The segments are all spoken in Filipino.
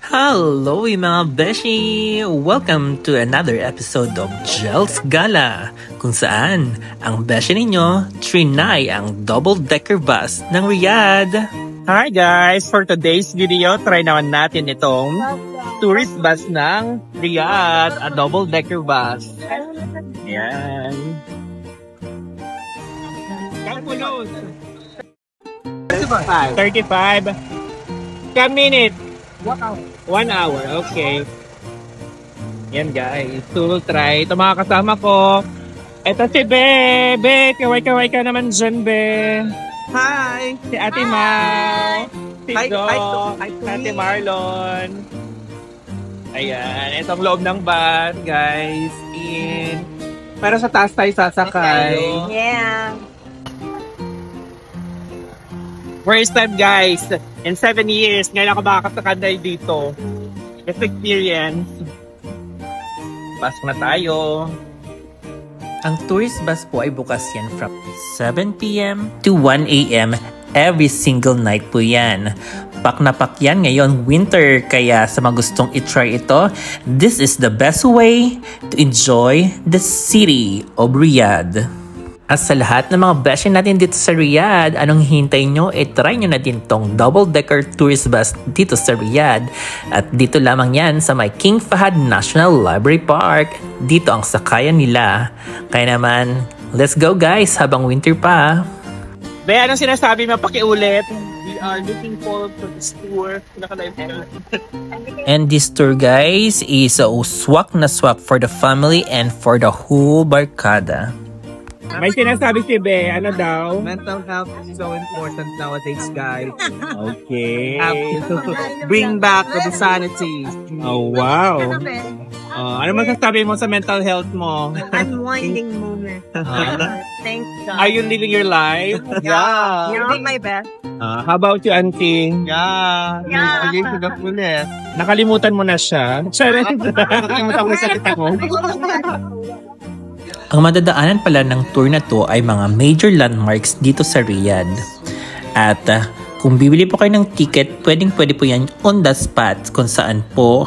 Hello mga beshi! Welcome to another episode of Gels Gala, kung saan ang beshi ninyo trinay ang double-decker bus ng Riyadh. Hi guys! For today's video, try naman natin itong tourist bus ng Riyadh, a double-decker bus. Ayan. 35. Ka minute? 1 hour, okay. Yan guys, so we'll try. Ito mga kasama ko. Ito si Be. Be, kaway-kaway ka naman dyan, Be. Hi! Si Ate Mau. Si Hi, Doc. hi to Ate me. Marlon. Ayan, itong loob ng bus, guys. Para sa taas tayo sasakay. Yeah. First time, guys. In 7 years, ngayon ako makakasakay dito. Best experience. Pasok na tayo. Ang tourist bus po ay bukas yan from 7 p.m. to 1 a.m. every single night po yan. Pak na pak yan ngayon winter, kaya sa mga gustong itry ito, this is the best way to enjoy the city of Riyadh. At sa lahat ng mga beshi natin dito sa Riyadh, anong hintay nyo? I-try nyo na din tong double-decker tourist bus dito sa Riyadh. At dito lamang yan sa may King Fahad National Library Park. Dito ang sakayan nila. Kaya naman, let's go guys habang winter pa. Be, anong sinasabi mo? Pakiulit. We are looking forward to this tour. And this tour guys is a swak na swak for the family and for the whole barkada. May sinasabi si Be, ano daw? Mental health is so important nowadays, guys. Okay. Have to bring back the sanity. Oh, wow. Ano masasabi mo sa mental health mo? Unwinding moment. Thank God. Are you living your life? Yeah. You're doing my best. How about you, Auntie? Yeah. Yeah. Bigay ko na ulit. Nakalimutan mo na siya. Nakalimutan mo na sa kita mo. Ang madadaanan pala ng tour na to ay mga major landmarks dito sa Riyadh. At kung bibili po kayo ng ticket, pwede po yan on the spot kung saan po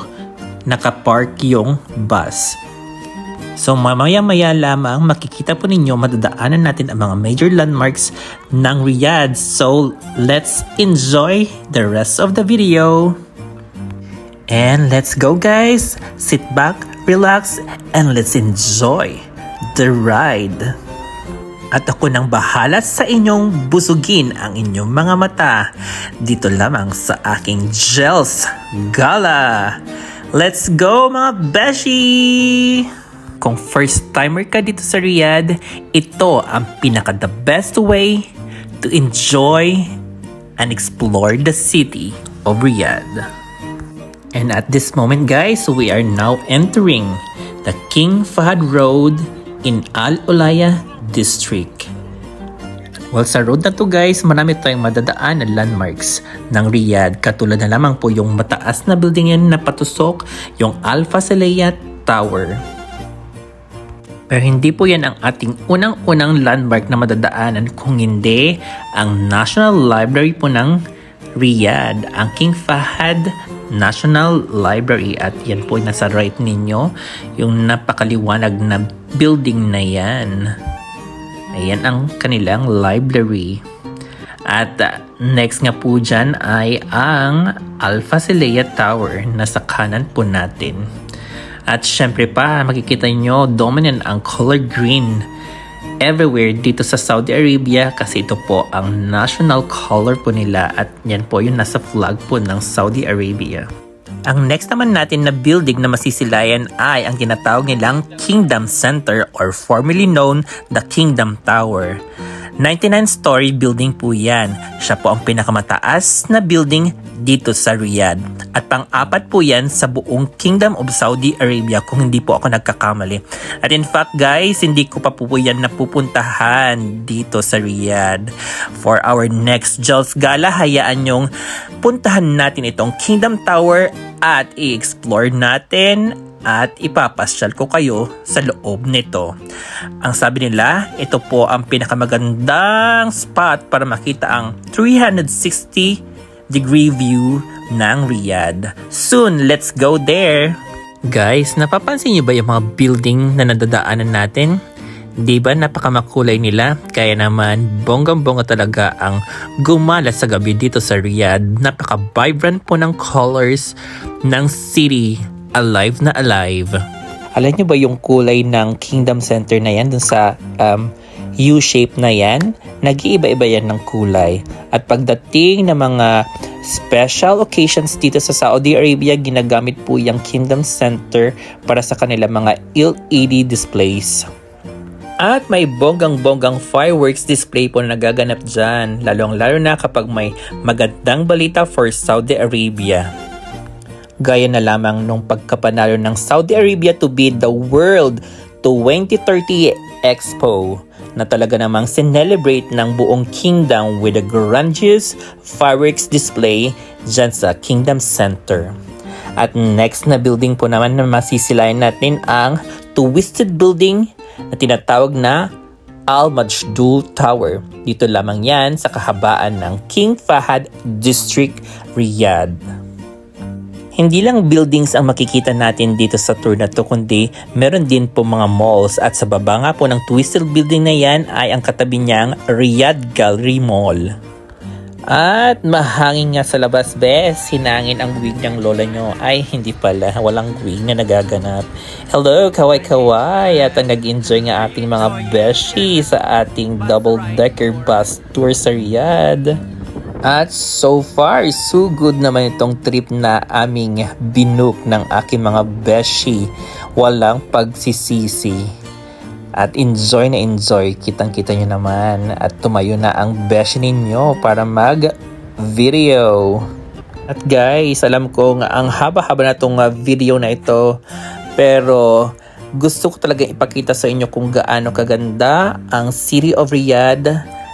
nakapark yung bus. So mamaya-maya lamang makikita po ninyo madadaanan natin ang mga major landmarks ng Riyadh. So let's enjoy the rest of the video. And let's go guys! Sit back, relax, and let's enjoy the ride. At ako nang bahala sa inyong busugin ang inyong mga mata dito lamang sa aking Gels Gala. Let's go mga beshi! Kung first timer ka dito sa Riyadh, ito ang pinaka the best way to enjoy and explore the city of Riyadh. And at this moment guys, we are now entering the King Fahad Road in Al Ulaya District. Well, sa road na to guys, marami tayong madadaan na landmarks ng Riyadh. Katulad na lamang po yung mataas na building yan na patusok, yung Alfa Saleh Tower. Pero hindi po yan ang ating unang-unang landmark na madadaanan, kung hindi ang National Library po ng Riyadh, ang King Fahad National Library. At yan po nasa right ninyo, yung napakaliwanag na building na yan. Ayan ang kanilang library. At next nga po dyan ay ang Alfa Saleh Tower na sa kanan po natin. At syempre pa, makikita nyo dominant ang color green everywhere dito sa Saudi Arabia kasi ito po ang national color po nila at yan po yung nasa flag po ng Saudi Arabia. Ang next naman natin na building na masisilayan ay ang tinatawag nilang Kingdom Center or formerly known the Kingdom Tower. 99-story building po yan. Siya po ang pinakamataas na building dito sa Riyadh. At pang-apat po yan sa buong Kingdom of Saudi Arabia kung hindi po ako nagkakamali. At in fact guys, hindi ko pa po yan napupuntahan dito sa Riyadh. For our next Gels Gala, hayaan nyong puntahan natin itong Kingdom Tower at i-explore natin at ipapasyal ko kayo sa loob nito. Ang sabi nila, ito po ang pinakamagandang spot para makita ang 360 360-degree view ng Riyadh. Soon, let's go there! Guys, napapansin niyo ba yung mga building na nadadaanan natin? Diba napakamakulay nila? Kaya naman, bonggang-bongga talaga ang gumala sa gabi dito sa Riyadh. Napaka-vibrant po ng colors ng city. Alive na alive. Alam niyo ba yung kulay ng Kingdom Center na yan dun sa U-shape na yan? Nag-iiba-iba yan ng kulay. At pagdating ng mga special occasions dito sa Saudi Arabia, ginagamit po yung Kingdom Center para sa kanila mga LED displays. At may bonggang-bonggang fireworks display po na nagaganap dyan, lalong-lalo na kapag may magandang balita for Saudi Arabia. Gaya na lamang nung pagkapanalo ng Saudi Arabia to be the World 2030 Expo na talaga namang sinelebrate ng buong kingdom with a grandiose fireworks display dyan sa Kingdom Center. At next na building po naman na masisilayan natin ang Twisted Building na tinatawag na Al Majdul Tower. Dito lamang yan sa kahabaan ng King Fahad District, Riyadh. Hindi lang buildings ang makikita natin dito sa tour na to, kundi meron din po mga malls, at sa baba nga po ng Twisted Building na yan ay ang katabi niyang Riyadh Gallery Mall. At mahangin nga sa labas, bes. Hinangin ang wig ng lola nyo. Ay, hindi pala. Walang wig na nagaganap. Hello, kaway-kaway. At ang nag-enjoy nga ating mga beshi sa ating double-decker bus tour sa Riyadh. At so far, so good naman itong trip na aming binook ng aking mga beshi. Walang pagsisisi. At enjoy na enjoy, kitang-kita nyo naman. At tumayo na ang beshi ninyo para mag-video. At guys, alam ko nga ang haba-haba na itong video na ito. Pero gusto ko talaga ipakita sa inyo kung gaano kaganda ang City of Riyadh.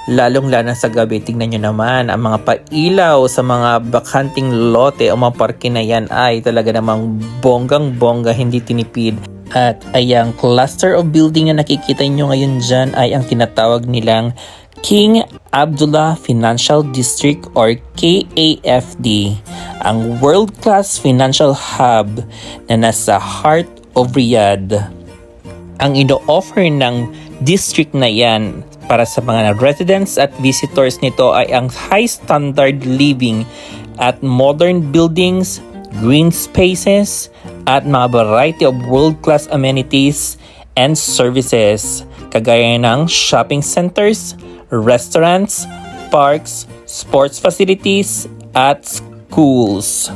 Lalong-lalo sa gabi, tingnan nyo naman ang mga pailaw sa mga bakanting lote o mga parke na yan ay talaga namang bonggang-bongga, hindi tinipid. At ayang cluster of building na nakikita nyo ngayon dyan ay ang tinatawag nilang King Abdullah Financial District or KAFD, ang world-class financial hub na nasa heart of Riyadh. Ang ino-offer ng district na yan para sa mga residents at visitors nito ay ang high standard living at modern buildings, green spaces, at mga variety of world-class amenities and services kagaya ng shopping centers, restaurants, parks, sports facilities, at schools.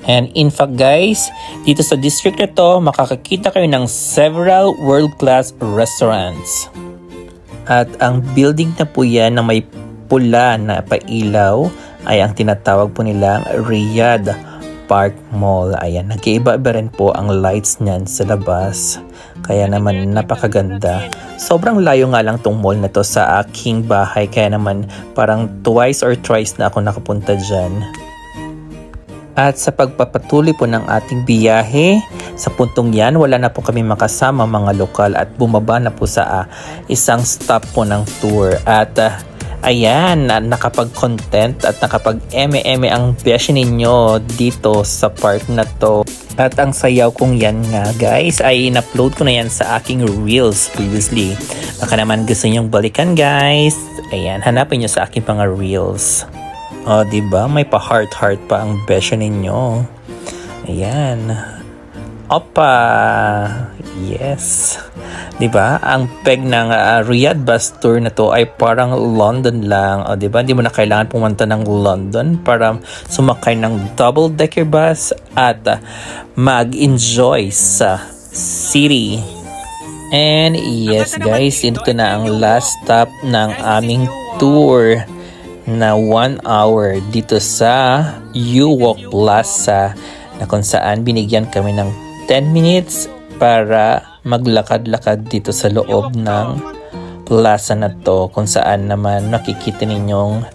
And in fact guys, dito sa district na to, makakakita kayo ng several world-class restaurants. At ang building na po yan na may pula na pailaw ay ang tinatawag po nilang Riyadh Park Mall. Ayan, nag-iiba-iba rin po ang lights niyan sa labas. Kaya naman napakaganda. Sobrang layo nga lang tong mall na to sa aking bahay. Kaya naman parang twice or thrice na ako nakapunta dyan. At sa pagpapatuloy po ng ating biyahe, sa puntong yan, wala na po kami makasama mga lokal at bumaba na po sa isang stop po ng tour. At ayan, nakapag-content at nakapag-eme-eme ang beshi ninyo dito sa park na to. At ang sayaw kong yan nga guys ay in-upload ko na yan sa aking reels previously. Baka naman gusto nyong balikan guys. Ayan, hanapin nyo sa aking mga reels. O, diba? May pa-heart-heart pa ang beshi ninyo. Ayan. Opa! Yes! Diba? Ang peg ng Riyadh bus tour na to ay parang London lang. O, diba? Hindi mo na kailangan pumunta ng London para sumakay ng double-decker bus at mag-enjoy sa city. And yes guys, ito na ang last stop ng aming tour na 1 hour dito sa U-Walk Plaza na kung saan binigyan kami ng 10 minutes para maglakad-lakad dito sa loob ng plaza na to, kung saan naman nakikita ninyong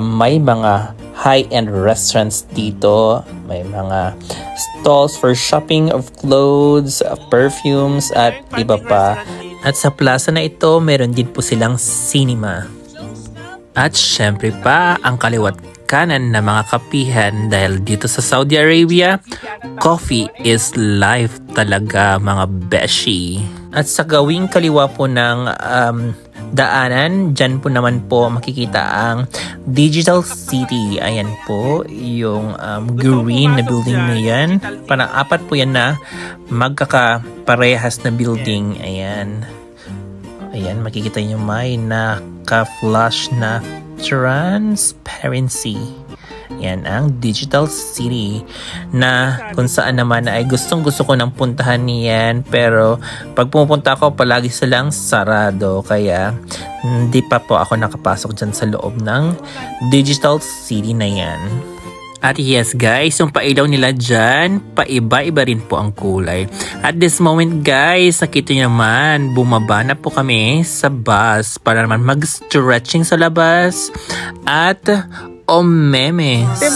may mga high-end restaurants dito, may mga stalls for shopping of clothes, perfumes at iba pa. At sa plaza na ito meron din po silang cinema. At syempre pa, ang kaliwat Amerikanan na mga kapihan dahil dito sa Saudi Arabia, coffee is life talaga mga beshi. At sa gawing kaliwa po ng daanan, dyan po naman po makikita ang Digital City. Ayan po, yung green na building na yan. Parang apat po yan na magkakaparehas na building. Ayan. Ayan, makikita nyo may naka-flash na transparency. Yan ang Digital City na kung saan naman ay gustong gusto ko nang puntahan niyan, pero pag pumupunta ako palagi silang sarado, kaya hindi pa po ako nakapasok dyan sa loob ng Digital City na yan. At yes guys, yung pailaw nila dyan, paiba-iba rin po ang kulay. At this moment guys, nakita nyo naman, bumaba na po kami sa bus para naman mag-stretching sa labas at meme sa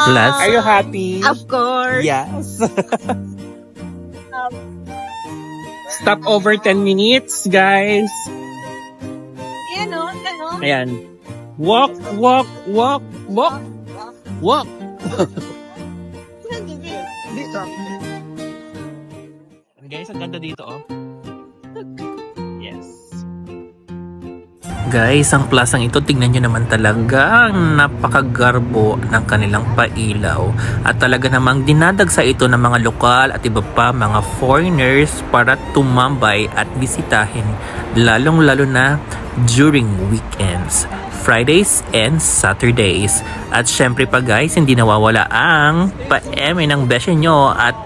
Plaza. Are you happy? Of course. Yes. Stop over 10 minutes, guys. Yan o, gano'n. Ayan. Walk, walk, walk, walk, walk. Dito. Guys, ang ganda dito, oh. Yes. Guys, ang plasang ito, tignan nyo naman talagang napakagarbo ng kanilang pailaw. At talaga namang dinadagsa ito ng mga lokal at iba pa mga foreigners para tumambay at bisitahin. Lalong-lalo na during weekends, Fridays and Saturdays. At syempre pa guys, hindi nawawala ang pa-eme ng beshi nyo. At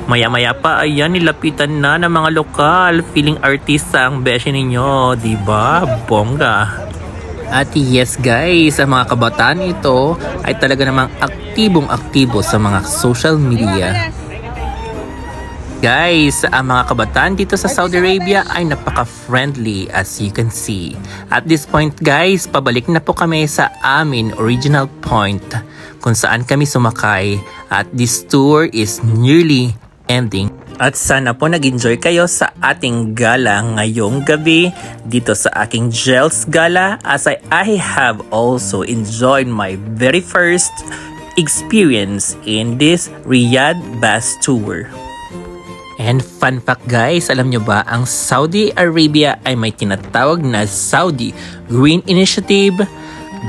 maya-maya pa, ayan, nilapitan na ng mga lokal. Feeling artista ang beshi ninyo. Diba? Bongga. At yes guys, ang mga kabataan ito ay talaga namang aktibong-aktibo sa mga social media. Guys, ang mga kabataan dito sa Saudi Arabia ay napaka-friendly as you can see. At this point guys, pabalik na po kami sa amin original point kung saan kami sumakay. At this tour is nearly ending. At sana po nag-enjoy kayo sa ating gala ngayong gabi dito sa aking Gels Gala, as I have also enjoyed my very first experience in this Riyadh bus tour. And fun fact guys, alam nyo ba, ang Saudi Arabia ay may tinatawag na Saudi Green Initiative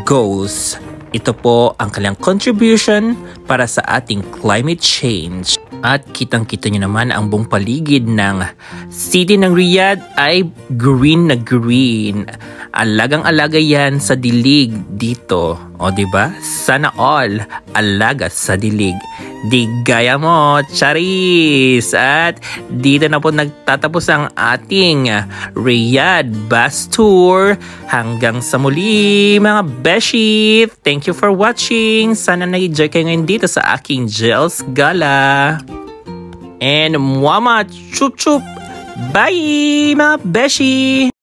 Goals. Ito po ang kanilang contribution para sa ating climate change. At kitang-kita nyo naman ang buong paligid ng city ng Riyadh ay green na green. Alagang-alaga yan sa dilig dito. O diba? Sana all alaga sa dilig. Di gaya mo, Charis! At dito na po nagtatapos ang ating Riyadh bus tour. Hanggang sa muli mga beshi! Thank you for watching! Sana nag-enjoy kayo ngayon dito sa aking Gels Gala. And mwama! Chup chup! Bye mga beshi!